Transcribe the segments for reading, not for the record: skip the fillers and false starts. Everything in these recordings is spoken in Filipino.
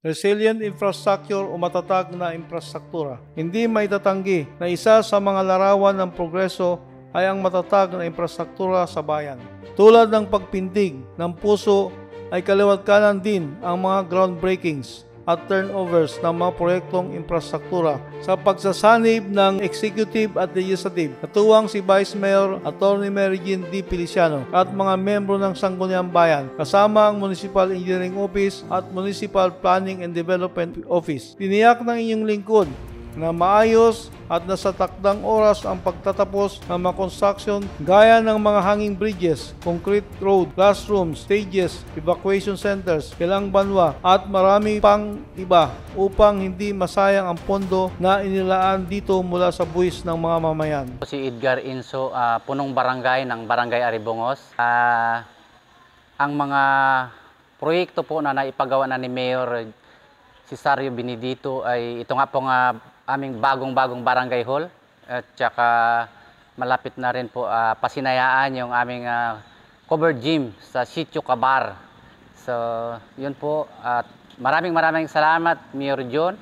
Resilient infrastructure o matatag na infrastruktura. Hindi maitatanggi na isa sa mga larawan ng progreso ay ang matatag na infrastruktura sa bayan. Tulad ng pagpintig ng puso ay kaliwat kanan din ang mga groundbreakings at turnovers ng mga proyektong infrastruktura sa pagsasanib ng executive at legislative. Katuwang si Vice Mayor Atty. Mary Jean D. Feliciano at mga membro ng Sangguniang Bayan kasama ang Municipal Engineering Office at Municipal Planning and Development Office. Tiniyak ng inyong lingkod na maayos at nasa takdang oras ang pagtatapos ng mga construction gaya ng mga hanging bridges, concrete road, classrooms, stages, evacuation centers, kilang banwa at marami pang iba upang hindi masayang ang pondo na inilaan dito mula sa buwis ng mga mamayan. Si Edgar Inso, punong barangay ng Barangay Aribongos. Ang mga proyekto po na naipagawa na ni Mayor Cesario Benedito ay ito nga po nga aming bagong barangay hall at saka malapit na rin po pasinayaan yung aming covered gym sa Sitio Cabar. So yun po at maraming salamat Mayor John.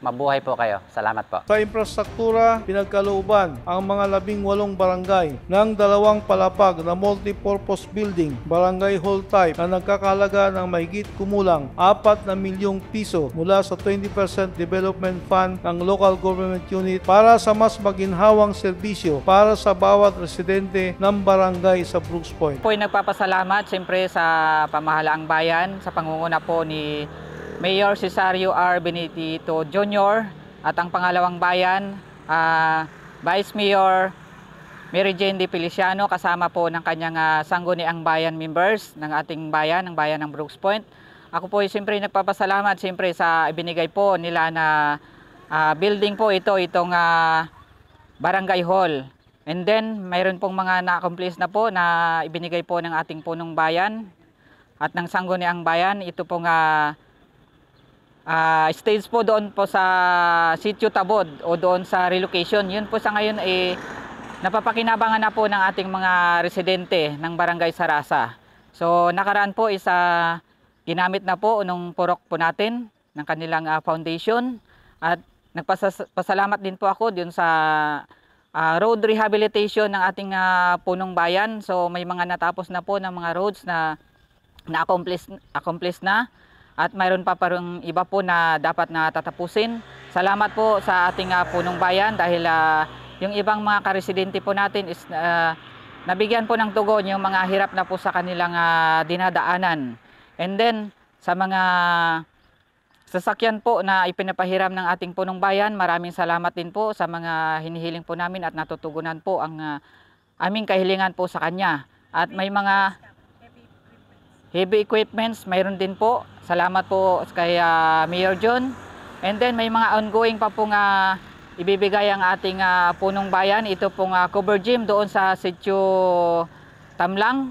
Mabuhay po kayo. Salamat po. Sa infrastruktura, pinagkalooban ang mga 18 barangay ng 2 palapag na multi-purpose building, barangay hall type na nagkakahalaga ng mahigit kumulang 4 na milyong piso mula sa 20% development fund ng local government unit para sa mas maginhawang serbisyo para sa bawat residente ng barangay sa Brooks Point. Po ay nagpapasalamat siyempre sa pamahalaang bayan sa pangunguna po ni Mayor Cesario R. Benedito Jr. at ang pangalawang bayan, Vice Mayor Mary Jane D. Feliciano kasama po ng kanyang Sangguniang Bayan members ng ating bayan, ng bayan ng Brooks Point. Ako po ay siyempre nagpapasalamat siyempre sa ibinigay po nila na building po itong barangay hall. And then mayroon pong mga na-accomplish na po na ibinigay po ng ating punong bayan at ng Sangguniang Bayan. Ito pong stage po doon po sa Sitio Tabod o doon sa relocation. Yun po sa ngayon napapakinabangan na po ng ating mga residente ng Barangay Sarasa. So nakaraan po ginamit na po nung purok po natin ng kanilang foundation at nagpasalamat din po ako dun sa road rehabilitation ng ating punong bayan. So may mga natapos na po ng mga roads na na-accomplish na. At mayroon pa parang iba po na dapat na tatapusin. Salamat po sa ating punong bayan dahil yung ibang mga karesidente po natin is nabigyan po ng tugon yung mga hirap na po sa kanilang dinadaanan. And then sa mga sasakyan po na ipinapahiram ng ating punong bayan, maraming salamat din po sa mga hinihiling po namin at natutugunan po ang aming kahilingan po sa kanya. At may mga heavy equipments, mayroon din po. Salamat po kay Mayor John. And then may mga ongoing pa pong ibibigay ang ating punong bayan. Ito pong cover gym doon sa Sitio Tamlang.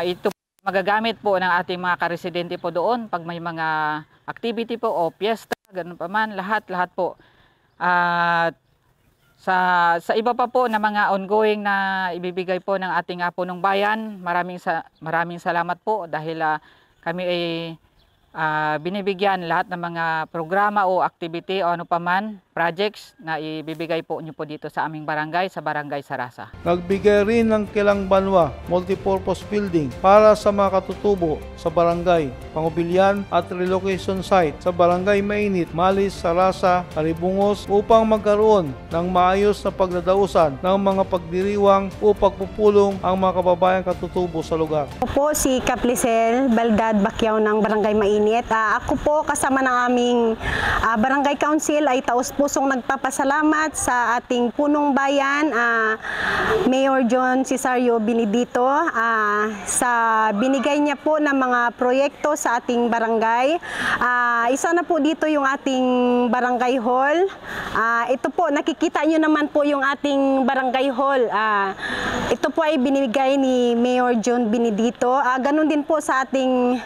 Ito magagamit po ng ating mga karesidente po doon pag may mga activity po o piyesta, ganun pa man, lahat po. Sa iba pa po na mga ongoing na ibibigay po ng ating punong bayan, maraming salamat po dahil kami ay binibigyan lahat ng mga programa o activity o ano pa man, projects na ibibigay po nyo po dito sa aming barangay, sa Barangay Sarasa. Nagbigay rin ng Kilang Banwa multipurpose building para sa mga katutubo sa barangay, pangubilyan at relocation site sa Barangay Mainit, Malis, Sarasa, Aribongos upang magkaroon ng maayos na pagdadausan ng mga pagdiriwang o pagpupulong ang mga kababayang katutubo sa lugar. Ako po si Kaplisel Baldad Bakyaw ng Barangay Mainit. Ako po kasama ng aming Barangay Council ay taus-pusong nagpapasalamat sa ating punong bayan, Mayor John Cesario Benedito, sa binigay niya po ng mga proyekto sa ating barangay. Isa na po dito yung ating barangay hall. Ito po, nakikita nyo naman po yung ating barangay hall. Ito po ay binigay ni Mayor John Benedito. Ganun din po sa ating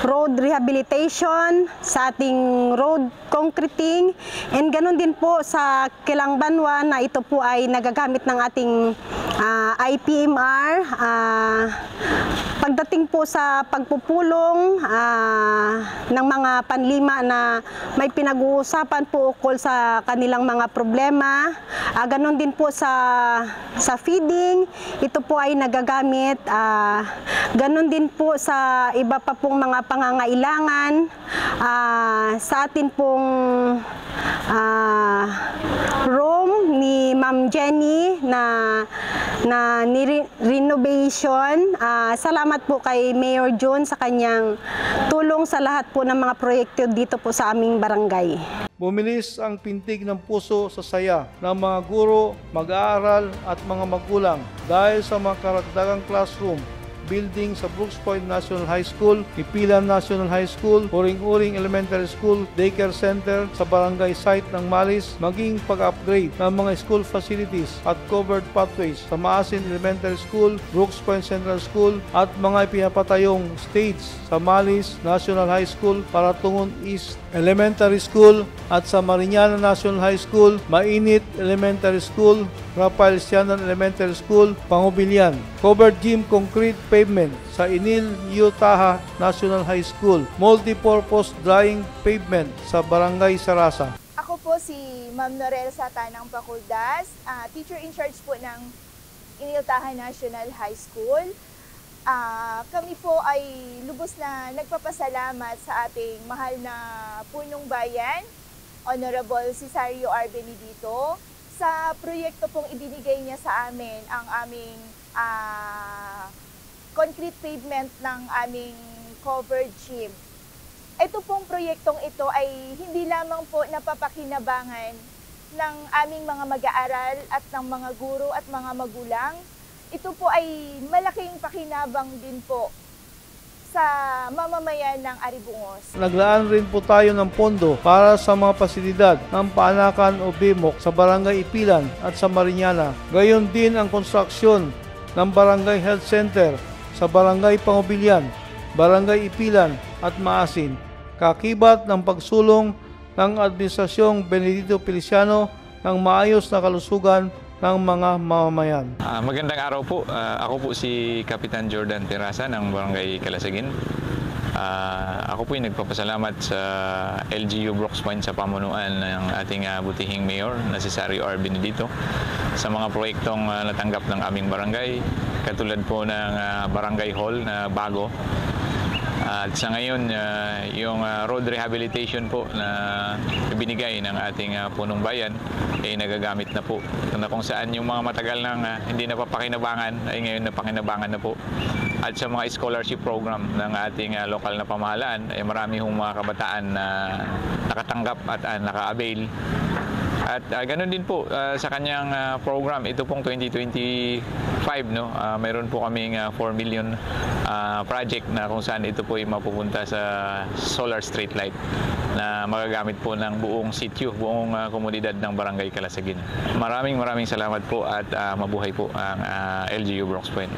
road rehabilitation, sa ating road concreting, and ganun din po sa Kilang Banwa na ito po ay nagagamit ng ating IPMR, pagdating po sa pagpupulong ng mga panlima na may pinag-uusapan po ukol sa kanilang mga problema. Ganon din po sa feeding, ito po ay nagagamit. Ganon din po sa iba pa pong mga pangangailangan. Sa atin pong room ni Ma'am Jenny na renovation. Salamat po kay Mayor June sa kanyang tulong sa lahat po ng mga proyekto dito po sa aming barangay. Bumilis ang pintig ng puso sa saya ng mga guro, mag-aaral at mga magulang dahil sa mga karagdagang classroom, building sa Brooks Point National High School, Ipilan National High School, Uring-Uring Elementary School, Daycare Center sa barangay site ng Malis, maging pag-upgrade ng mga school facilities at covered pathways sa Maasin Elementary School, Brooks Point Central School at mga pinapatayong stage sa Malis National High School, Paratungon East Elementary School at sa Mariñana National High School, Mainit Elementary School, Rafael Sianan Elementary School, Pangubilian. Covered gym concrete pavement sa Inil Yutaha National High School. Multipurpose drying pavement sa Barangay Sarasa. Ako po si Ma'am Norel Satanang Pakuldas, teacher in charge po ng Iniltahan National High School. Kami po ay lubos na nagpapasalamat sa ating mahal na punong bayan, Honorable Cesario R. Benedito, sa proyekto pong ibinigay niya sa amin, ang aming concrete pavement ng aming covered gym. Ito pong proyektong ito ay hindi lamang po napapakinabangan ng aming mga mag-aaral at ng mga guro at mga magulang. Ito po ay malaking pakinabang din po sa mamamayan ng Aribungos. Naglaan rin po tayo ng pondo para sa mga pasilidad ng paanakan o BIMOK sa Barangay Ipilan at sa Mariñana. Gayon din ang konstruksyon ng Barangay Health Center sa Barangay Pangubilian, Barangay Ipilan at Maasin. Kakibat ng pagsulong ng Administrasyong Benedito Feliciano ng maayos na kalusugan ng mga mamamayan. Magandang araw po. Ako po si Kapitan Jordan Terasa ng Barangay Calasagin. Ako po ay nagpapasalamat sa LGU Brooks Point sa pamunuan ng ating butihing mayor na si Cesario R. Benedito sa mga proyektong natanggap ng aming barangay, katulad po ng barangay hall na bago. At sa ngayon, yung road rehabilitation po na ibinigay ng ating punong bayan ay nagagamit na po. Na kung saan yung mga matagal nang hindi napapakinabangan ay ngayon napakinabangan na po. At sa mga scholarship program ng ating lokal na pamahalaan ay marami hong mga kabataan na nakatanggap at naka-avail. At ganoon din po sa kanyang program, ito pong 2025, no, mayroon po kaming 4 million project na kung saan ito po ay mapupunta sa solar street light na magagamit po ng buong sitio, buong komunidad ng Barangay Calasagin. Maraming salamat po at mabuhay po ang LGU Brooks Point.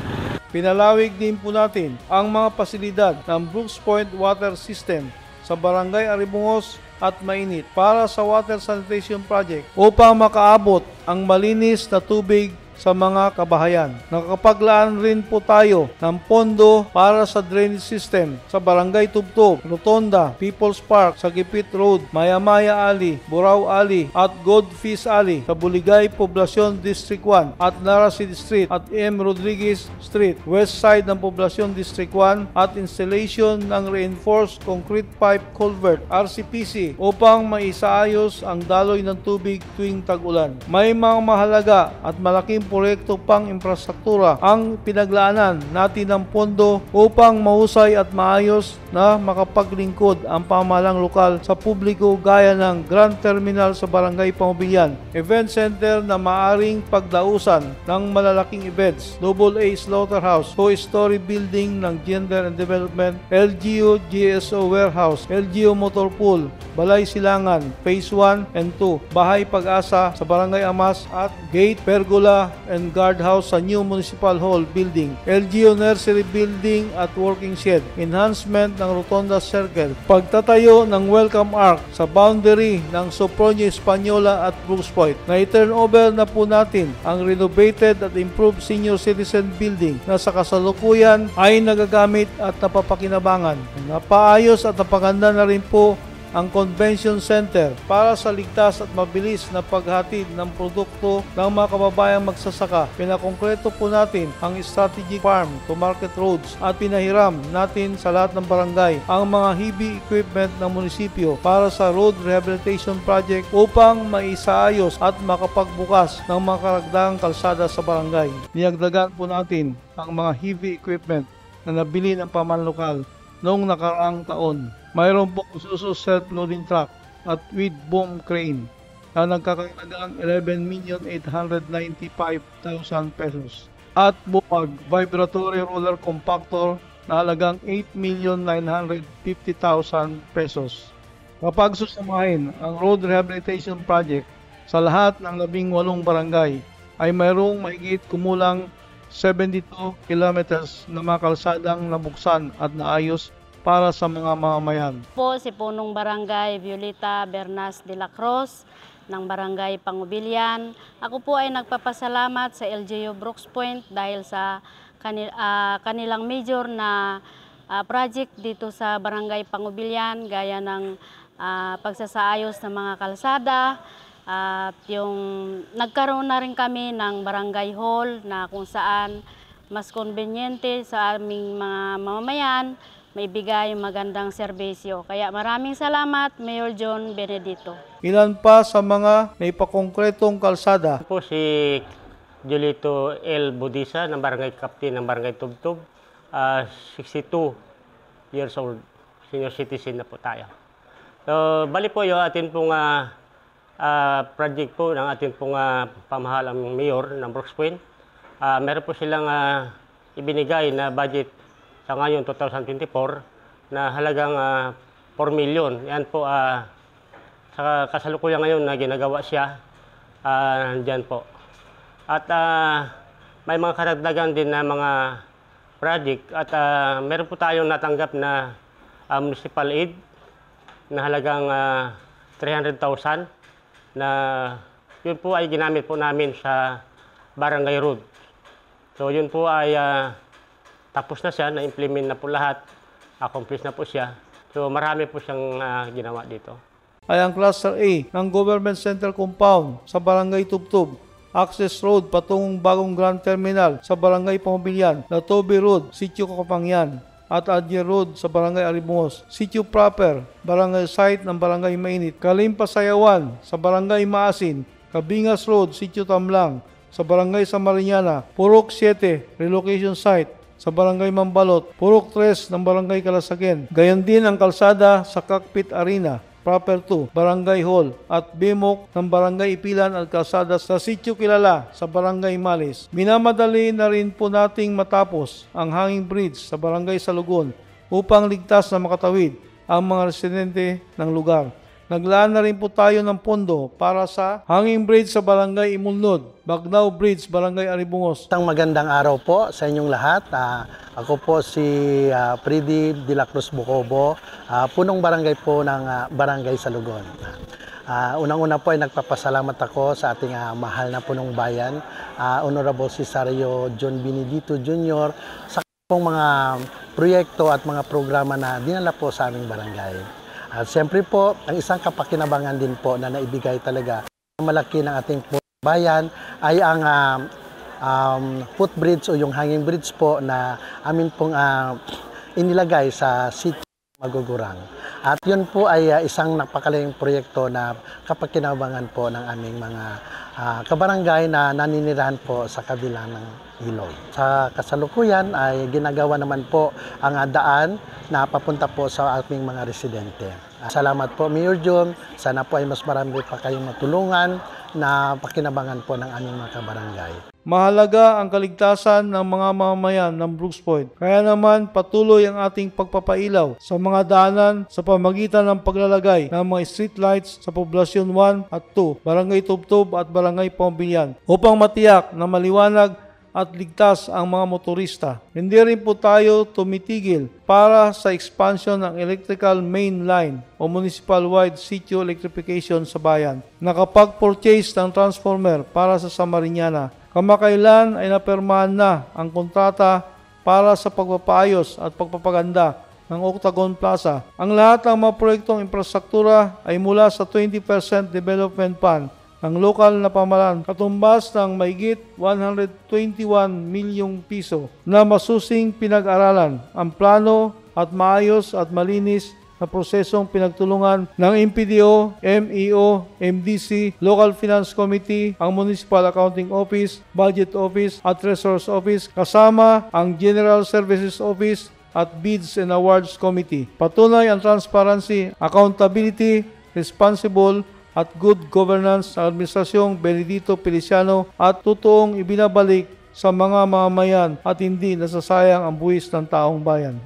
Pinalawig din po natin ang mga pasilidad ng Brooks Point Water System sa Barangay Aribungos at Mainit para sa water sanitation project upang makaabot ang malinis na tubig sa mga kabahayan. Nakakapaglaan rin po tayo ng pondo para sa drainage system sa Barangay Tubtob, Rotonda, People's Park, Sagipit Road, Maya-Maya Alley, Burao Alley at Goldfish Alley sa Buligay Poblacion District 1 at Narasid Street at M. Rodriguez Street, west side ng Poblacion District 1 at installation ng reinforced concrete pipe culvert RCPC upang maisaayos ang daloy ng tubig tuwing tag-ulan. May mga mahalaga at malaking proyekto pang infrastruktura ang pinaglaanan natin ng pondo upang mahusay at maayos na makapaglingkod ang pamahalang lokal sa publiko gaya ng Grand Terminal sa Barangay Pangubilian, Event Center na maaring pagdausan ng malalaking events, AA Slaughterhouse, 2-story building ng Gender and Development, LGU GSO Warehouse, LGU Motor Pool, Balay Silangan, Phase 1 and 2, Bahay Pag-asa sa Barangay Amas at Gate, Pergola and Guardhouse sa New Municipal Hall Building, LGU Nursery Building at Working Shed, enhancement ng Rotonda Circle, pagtatayo ng Welcome Arc sa boundary ng Sopronio Española at Brooks Point. Na-turn over na po natin ang renovated at improved senior citizen building na sa kasalukuyan ay nagagamit at napapakinabangan. Napaayos at napaganda na rin po ang Convention Center para sa ligtas at mabilis na paghatid ng produkto ng mga kababayang magsasaka. Pinakongkreto po natin ang strategic farm to market roads at pinahiram natin sa lahat ng barangay ang mga heavy equipment ng munisipyo para sa road rehabilitation project upang maisaayos at makapagbukas ng mga karagdagang kalsada sa barangay. Niyagdagan po natin ang mga heavy equipment na nabili ng pamanlokal noong nakaraang taon. Mayroon po Isuzu self-loading truck at with boom crane na nagkakahalagang 11,895,000 pesos. At buwag vibratory roller compactor na halagang 8,950,000 pesos. Kapag susamahin ang road rehabilitation project sa lahat ng 18 barangay ay mayroong mahigit kumulang 72 kilometers na mga kalsadang nabuksan at naayos para sa mga mamamayan. Po si Punong Barangay Violeta Bernas de la Cruz ng Barangay Pangubilyan. Ako po ay nagpapasalamat sa LGU Brooks Point dahil sa kanilang major na project dito sa Barangay Pangubilyan gaya ng pagsasaayos ng mga kalsada at yung nagkaroon na rin kami ng barangay hall na kung saan mas konbenyente sa aming mga mamamayan may bigay magandang serbisyo. Kaya maraming salamat, Mayor John Benedito. Ilan pa sa mga naipakongkretong kalsada? Po si Julito L. Budisa ng Barangay Captain ng Barangay Tubtub, 62 years old, senior citizen na po tayo. So, bali po yung atin pong project po ng atin pong pamahalang mayor ng Brooks Point. Meron po silang ibinigay na budget sa ngayon 2024 na halagang 4 million. Yan po sa kasalukuyan ngayon na ginagawa siya dyan po. At may mga karagdagan din na mga project at meron po tayong natanggap na municipal aid na halagang 300,000 na yun po ay ginamit po namin sa barangay road. So yun po ay tapos na siya, na-implement na po lahat, accomplish na po siya. So marami po siyang ginawa dito. Ay ang Cluster A ng Government Center Compound sa Barangay Tubtub, Access Road patungong Bagong Grand Terminal sa Barangay Pangubilyan, Latobe Road, Sitio Kakapangyan, at Adye Road sa Barangay Aribungos, Sitio Proper, Barangay Site ng Barangay Mainit, Kalim-Pasayawan sa Barangay Maasin, Cabingas Road, Sitio Tamlang sa Barangay Samariñana, Purok 7, Relocation Site sa Barangay Mambalot, Purok 3 ng Barangay Calasagen. Gayon din ang kalsada sa Cockpit Arena, Proper 2, Barangay Hall at Bimok ng Barangay Ipilan at kalsada sa Sitio Kilala sa Barangay Malis. Minamadali na rin po nating matapos ang hanging bridge sa Barangay Salugon upang ligtas na makatawid ang mga residente ng lugar. Naglaan na rin po tayo ng pondo para sa hanging bridge sa Barangay Imulnod, Bagnao Bridge, Barangay Aribungos. Isang magandang araw po sa inyong lahat. Ako po si Freddy de la Cruz Bucobo, punong barangay po ng Barangay Salugon. Unang-una po ay nagpapasalamat ako sa ating mahal na punong bayan, Honorable Cesario John Benedito Jr. sa pong mga proyekto at mga programa na dinala po sa aming barangay. At siyempre po, ang isang kapakinabangan din po na naibigay talaga malaki ng ating bayan ay ang footbridge o yung hanging bridge po na amin pong inilagay sa Sitio Magugurang. At yun po ay isang napakalaking proyekto na kapakinabangan po ng aming mga kabarangay na naninirahan po sa kabila ng ilog. Sa kasalukuyan ay ginagawa naman po ang daan na papunta po sa aming mga residente. Salamat po, Mayor John. Sana po ay mas marami pa kayong matulungan na pakinabangan po ng aming mga kabarangay. Mahalaga ang kaligtasan ng mga mamamayan ng Brooks Point. Kaya naman patuloy ang ating pagpapailaw sa mga daanan sa pamagitan ng paglalagay ng mga street lights sa Poblasyon 1 at 2, Barangay Tubtub at Barangay Pambilyan upang matiyak na maliwanag at ligtas ang mga motorista. Hindi rin po tayo tumitigil para sa expansion ng electrical main line o municipal-wide sitio electrification sa bayan. Nakapag-purchase ng transformer para sa Samariñana. Kamakailan ay napirmahan na ang kontrata para sa pagpapaayos at pagpapaganda ng Octagon Plaza. Ang lahat ng mga proyektong infrastruktura ay mula sa 20% development fund ng lokal na pamahalaan, katumbas ng mahigit 121 milyong piso na masusing pinag-aralan ang plano at maayos at malinis na prosesong pinagtulungan ng MPDO, MEO, MDC, Local Finance Committee, ang Municipal Accounting Office, Budget Office at Treasurer's Office kasama ang General Services Office at Bids and Awards Committee. Patunay ang transparency, accountability, responsible at good governance ng Administrasyong Benedito Feliciano at totoong ibinabalik sa mga mamamayan at hindi nasasayang ang buwis ng taong bayan.